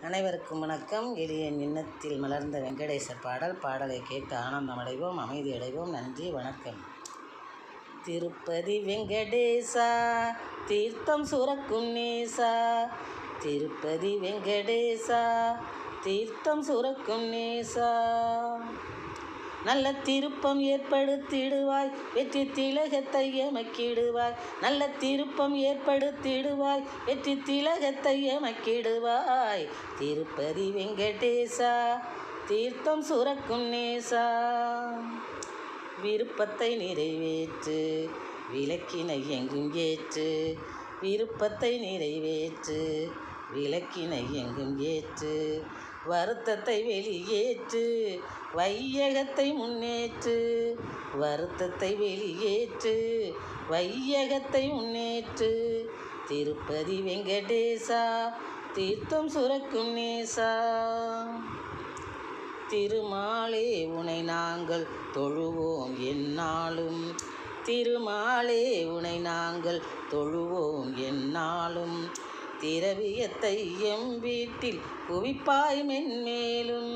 அனைவருக்கும் வணக்கம். எளியன் எண்ணத்தில் மலர்ந்த வெங்கடேசர் பாடலை கேட்டு ஆனந்தமடைவோம், அமைதி அடைவோம். நன்றி, வணக்கம். திருப்பதி வெங்கடேசா, தீர்த்தம் சுரக்கும் நேசா. திருப்பதி வெங்கடேசா, தீர்த்தம் சுரக்கும் நேசா. நல்ல திருப்பம் ஏற்படுத்திடுவாய், வெற்றி திலகத்தை எமக்கிடுவாய். நல்ல திருப்பம் ஏற்படுத்திடுவாய், வெற்றி திலகத்தை எமக்கிடுவாய். திருப்பதி வெங்கடேசா, தீர்த்தம் சுரக்கும் நேசா. விருப்பத்தை நிறைவேற்று, விளக்கினை எங்கும் ஏற்று. விருப்பத்தை நிறைவேற்று, விளக்கினை எங்கும் ஏற்று. வருத்தத்தை வெளியேற்று, வையகத்தை முன்னேற்று. வருத்தத்தை வெளியேற்று, வையகத்தை முன்னேற்று. திருப்பதி வெங்கடேசா, தீர்த்தம் சுரக்கும் நேசா. திருமாலே உனை நாங்கள் தொழுவோம் எந்நாளும். திருமாலே உனை நாங்கள் தொழுவோம் எந்நாளும். திரவியத்தை எம் வீட்டில் குவிப்பாய் மென்மேலும்.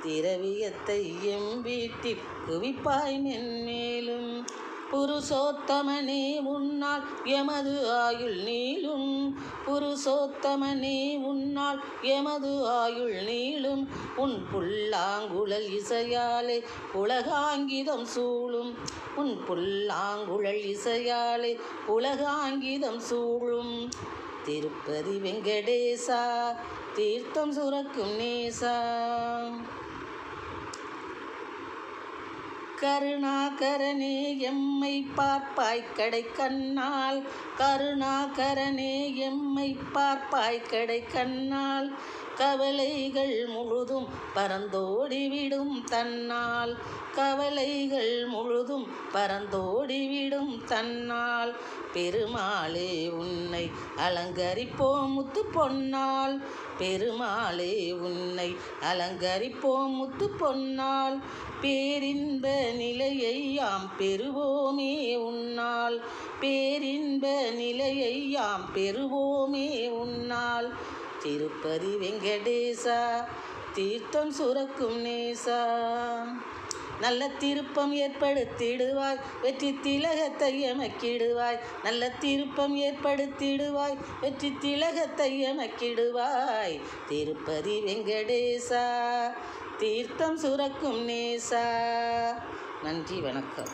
திரவியத்தை எம் வீட்டில் குவிப்பாய் மென்மேலும். புருஷோத்தமனே உன்னால் எமது ஆயுள் நீளும். புருஷோத்தமனே உன்னால் எமது ஆயுள் நீளும். உன் புல்லாங்குழல் இசையாலே உலகாங்கிதம் சூழும். உன் புல்லாங்குழல் இசையாலே உலகாங்கிதம் சூழும். திருப்பதி வெங்கடேசா, தீர்த்தம் சுரக்கும் நேசா. கருணாகரனே எம்மை பார்ப்பாய் கடை கண்ணால். கருணாகரனே எம்மை பார்ப்பாய் கடை கண்ணால். கவலைகள் முழுதும் பறந்தோடிவிடும் தன்னால். கவலைகள் முழுதும் பறந்தோடிவிடும் தன்னால். பெருமாளே உன்னை அலங்கரிப்போம் முத்து பொன்னால். பெருமாளே உன்னை அலங்கரிப்போம் முத்து பொன்னால். பேரின்ப நிலையை யாம் பெறுவோமே உன்னால். பேரின்ப நிலையை யாம் பெறுவோமே உன்னால். திருப்பதி வெங்கடேசா, தீர்த்தம் சுரக்கும் நேசா. நல்ல திருப்பம் ஏற்படுத்திடுவாய், வெற்றி திலகத்தை எமக்கிடுவாய். நல்ல திருப்பம் ஏற்படுத்திடுவாய், வெற்றி திலகத்தை எமக்கிடுவாய். திருப்பதி வெங்கடேசா, தீர்த்தம் சுரக்கும் நேசா. நன்றி, வணக்கம்.